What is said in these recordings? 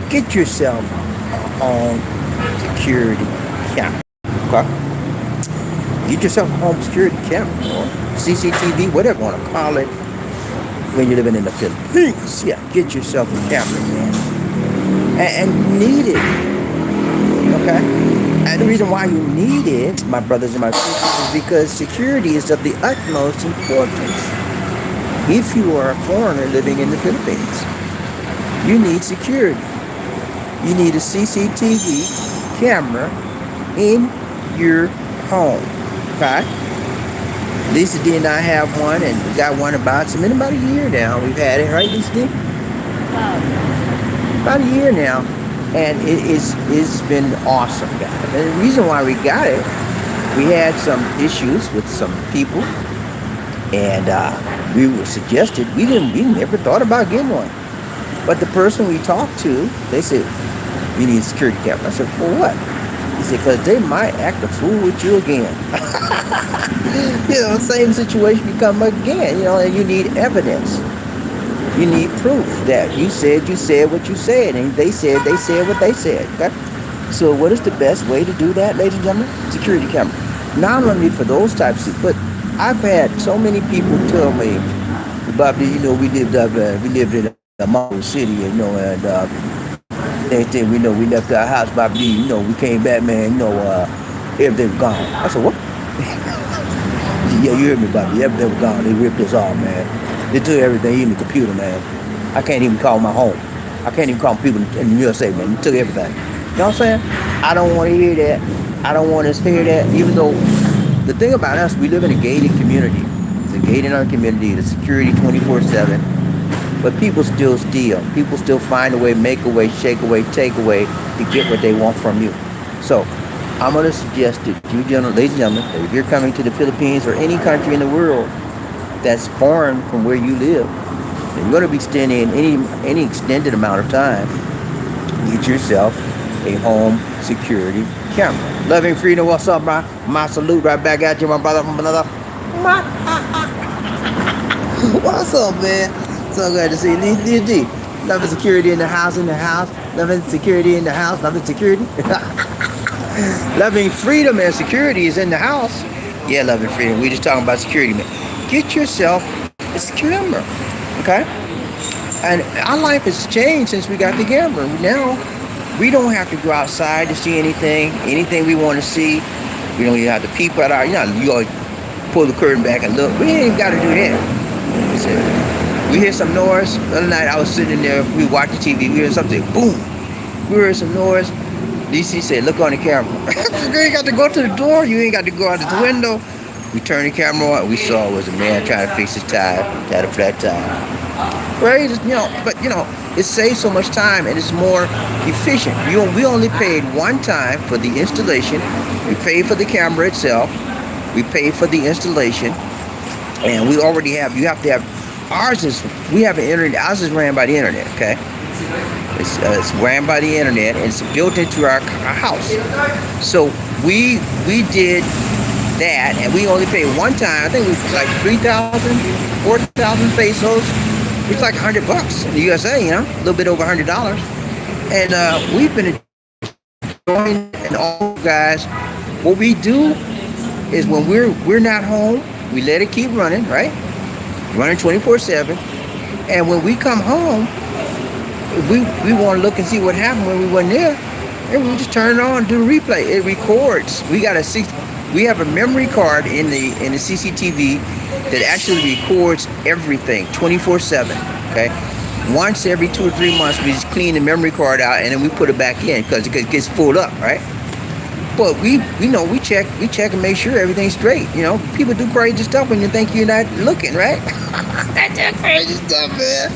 Get yourself a home security camera. Okay? Get yourself a home security camera or CCTV, whatever you want to call it, when you're living in the Philippines. Yeah, get yourself a camera, man. And need it. Okay? And the reason why you need it, my brothers and my sisters, is because security is of the utmost importance. If you are a foreigner living in the Philippines, you need security. You need a CCTV camera in your home. Okay? Lisa D and I have one, and we got one about a year now. We've had it, right, Lisa D? About a year now, and it's been awesome, guys. And the reason why we got it, we had some issues with some people, and we were suggested we never thought about getting one. But the person we talked to, they said, "You need a security camera." I said, "For what?" He said, "Because they might act a fool with you again." Same situation you come again, and you need evidence. You need proof that you said what you said, and they said what they said. Okay? So what is the best way to do that, ladies and gentlemen? Security camera. Not only for those types of, but I've had so many people tell me, "Bobby, we lived in a modern city, and they think we left our house, Bobby, we came back, man, everything was gone." I said, "What?" "Yeah, you heard me, Bobby. Everything was gone. They ripped us off, man. They took everything, even the computer, man. I can't even call my home. I can't even call people in the USA, man. They took everything." You know what I'm saying? I don't want to hear that. I don't want to hear that. Even though the thing about us, we live in a gated community. It's a gated in our community. The security 24/7. But people still steal. People still find a way, make a way, shake away, take away to get what they want from you. So I'm going to suggest to you, ladies and gentlemen, that if you're coming to the Philippines or any country in the world that's foreign from where you live, and you're going to be staying in any extended amount of time, get yourself a home security camera. Loving freedom, what's up, bro? My salute right back at you, my brother. What's up, man? So glad to see you. D. Loving security in the house. Loving security in the house. Loving security. Loving freedom and security is in the house. Yeah, loving freedom. We just talking about security, man. Get yourself a security camera, okay? And our life has changed since we got the camera. Now, we don't have to go outside to see anything we want to see. We don't even have to peep at you always pull the curtain back and look. We ain't even got to do that. We hear some noise. The other night, I was sitting there, we watching TV, we heard something, boom. We heard some noise. DC said, "Look on the camera." You ain't got to go to the door. You ain't got to go out the window. We turned the camera on. We saw it was a man trying to fix his tire. Had a flat tire. Right? But it saves so much time and it's more efficient. We only paid one time for the installation. We paid for the camera itself. We paid for the installation. And we already have, you have to have, we have an internet. Ours is ran by the internet, okay? It's ran by the internet and it's built into our house. So we did that and we only paid one time. I think it was like 3,000, 4,000 pesos. It's like $100 in the USA, a little bit over $100. And we've been enjoying, and all guys, what we do is when we're not home, we let it keep running, right? Running 24/7. And when we come home, we want to look and see what happened when we weren't there, and we just turn it on and do the replay. It records. We have a memory card in the CCTV that actually records everything 24/7. Okay, once every 2 or 3 months, we just clean the memory card out and then we put it back in because it gets full up, right? But we check and make sure everything's straight. People do crazy stuff when you think you're not looking, right? That's crazy stuff, man.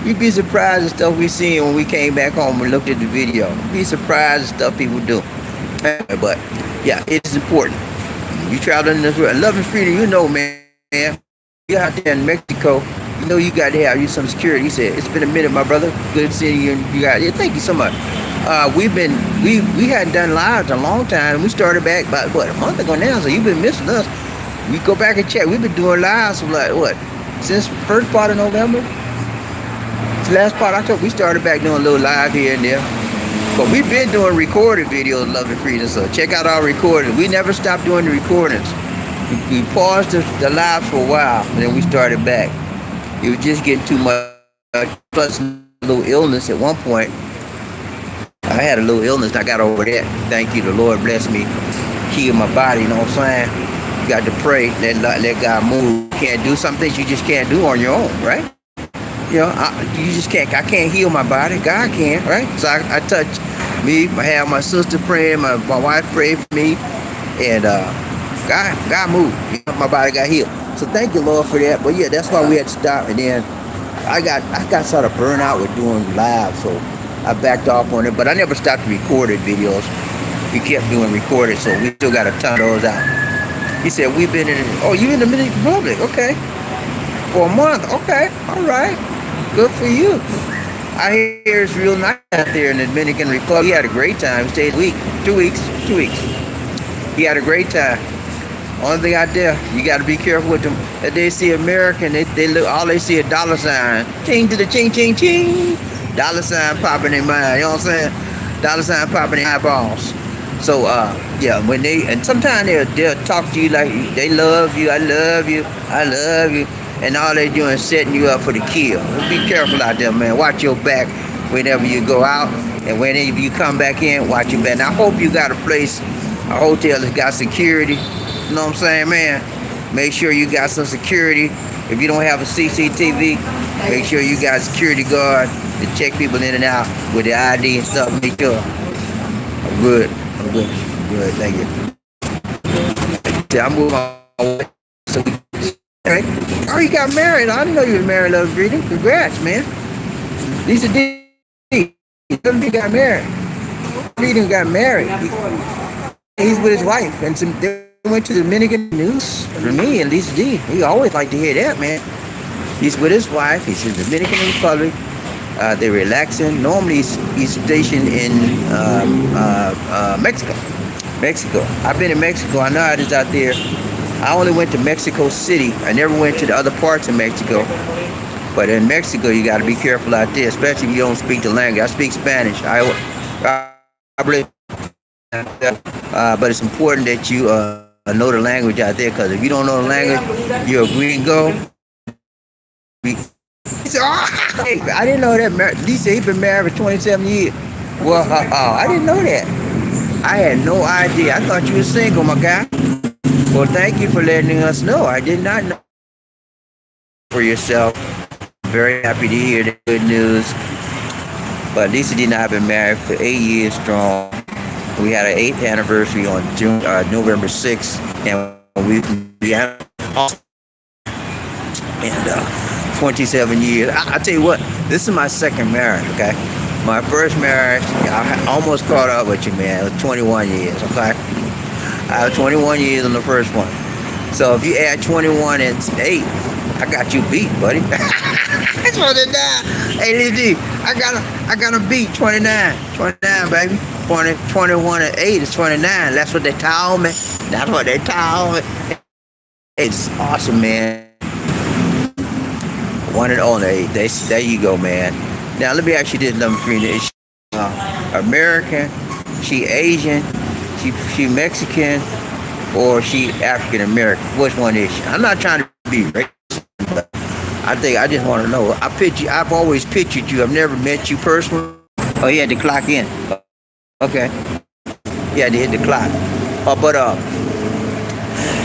You'd be surprised at stuff we seen when we came back home and looked at the video. You'd be surprised at stuff people do. But yeah, it's important. You travel in this world, love and freedom. Man. You're out there in Mexico. You got to have you some security. He said, "It's been a minute, my brother. Good seeing you." Thank you so much. We hadn't done lives in a long time. We started back about a month ago now. So you've been missing us. We go back and check. We've been doing lives for since first part of November. The last part I told, we started back doing a little live here and there. But we've been doing recorded videos, Love and Freedom. So check out our recordings. We never stopped doing the recordings. We paused the live for a while, and then we started back. It was just getting too much. Plus a little illness at one point. I had a little illness, and I got over that. Thank you. The Lord blessed me, heal my body, you know what I'm saying? You got to pray, let God move. You can't do some things you just can't do on your own, right? You know, you just can't. I can't heal my body. God can, right? So I touch me. I have my sister praying. My wife prayed for me, and God moved. My body got healed. So thank you, Lord, for that. But yeah, that's why we had to stop. And then I got sort of burned out with doing live, so I backed off on it. But I never stopped recorded videos. We kept doing recorded, so we still got a ton of those out. He said, we've been in, oh, you in the Dominican Republic? Okay. For a month. Okay. All right. Good for you. I hear it's real nice out there in the Dominican Republic. He had a great time. He stayed a week, 2 weeks. He had a great time. Only thing out there, you got to be careful with them. If they see American, they look, all they see a dollar sign. Ching to the ching, ching, ching. Dollar sign popping in mind. You know what I'm saying? Dollar sign popping in eyeballs. So, yeah, when and sometimes they'll talk to you like they love you, I love you, I love you. And all they doing is setting you up for the kill. Be careful out there, man. Watch your back whenever you go out. And whenever you come back in, watch your back. And I hope you got a place, a hotel that's got security. You know what I'm saying, man? Make sure you got some security. If you don't have a CCTV, make sure you got a security guard to check people in and out with the ID and stuff. Make sure. I'm good. I'm good. I'm good. Thank you. I'm moving on. So right. Oh, you got married. I didn't know you were married, Love and Freedom. Congrats, man. Lisa D. He got married. Freedom got married. He's with his wife. And they went to the Dominican news for me and Lisa D. We always like to hear that, man. He's with his wife. He's in the Dominican Republic. They're relaxing. Normally, he's stationed in Mexico. I've been in Mexico. I know how it is out there. I only went to Mexico City. I never went to the other parts of Mexico. But in Mexico, you got to be careful out there, especially if you don't speak the language. I speak Spanish. But it's important that you know the language out there, because if you don't know the language, you're a green go. Hey, I didn't know that. Lisa, he's been married for 27 years. Well, I didn't know that. I had no idea. I thought you were single, my guy. Well, thank you for letting us know. I did not know for yourself. Very happy to hear the good news. But Lisa and I have been married for 8 years strong. We had our 8th anniversary on November 6th, and we had awesome. And 27 years. I tell you what, this is my second marriage, okay? My first marriage, I almost caught up with you, man. It was 21 years, okay? I was 21 years on the first one. So if you add 21 and 8, I got you beat, buddy. That's what it does. Hey, Lizzie, I got a beat 29. 29, baby. 21 and 8 is 29. That's what they told me. That's what they told me. It's awesome, man. One and only. There you go, man. Now, let me ask you this, number 3. Is she American? She Asian? She Mexican? Or she African American? Which one is she? I'm not trying to be racist, but I just want to know. I've always pictured you. I've never met you personally. Oh, you had to clock in. Okay. You had to hit the clock. But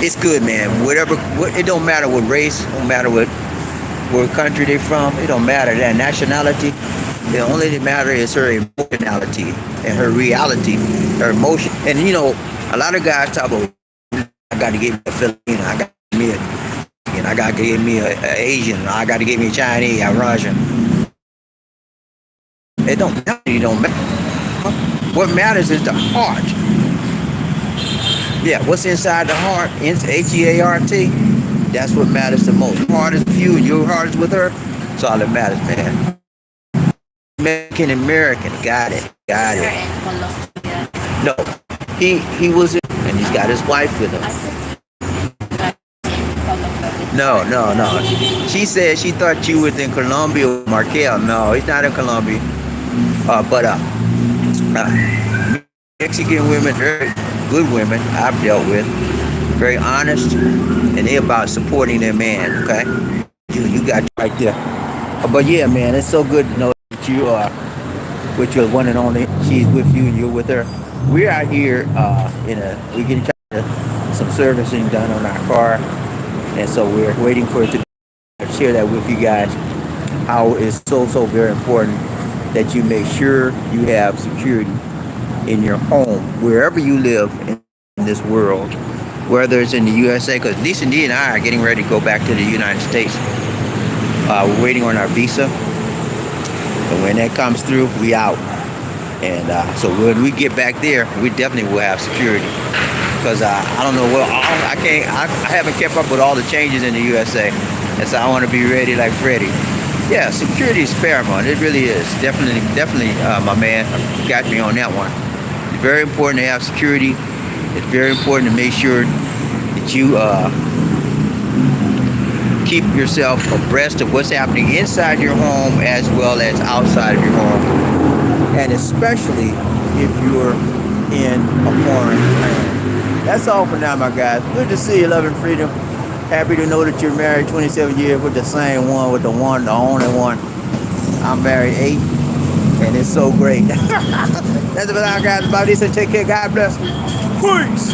it's good, man. It don't matter what race, don't matter what country they're from. It don't matter that nationality. The only thing matter is her emotionality and her reality, her emotion. And you know, a lot of guys talk about, I got to get me a Filipino, I got to get me an Asian, I got to get me a Chinese, a Russian. It don't matter. What matters is the heart. Yeah, what's inside the heart? H-E-A-R-T. That's what matters the most. Your heart is with you and your heart is with her. That's all that matters, man. American. Got it. No, he was in, and he's got his wife with him. No, no, no. She said she thought you was in Colombia with Markel. No, he's not in Colombia. Mexican women, very good women I've dealt with, very honest, and they're about supporting their man. Okay, you got it right there. But yeah, man, it's so good to know that you are with your one and only. She's with you, and you're with her. We're out here we getting some servicing done on our car, and so we're waiting for it to share that with you guys. How it's so very important that you make sure you have security in your home, wherever you live in this world, whether it's in the USA, because Lisa D and I are getting ready to go back to the United States. We're waiting on our visa, and when that comes through, we out. And so when we get back there, we definitely will have security. Because I don't know I haven't kept up with all the changes in the USA, and so I want to be ready like Freddie. Yeah, security is paramount. It really is. Definitely, my man got me on that one. It's very important to have security. It's very important to make sure that you keep yourself abreast of what's happening inside your home as well as outside of your home. And especially if you're in a foreign land. That's all for now, my guys. Good to see you, Love and Freedom. Happy to know that you're married 27 years with the same one, with the only one. I'm married 8, and it's so great. That's what I got about this, and take care. God bless. Peace.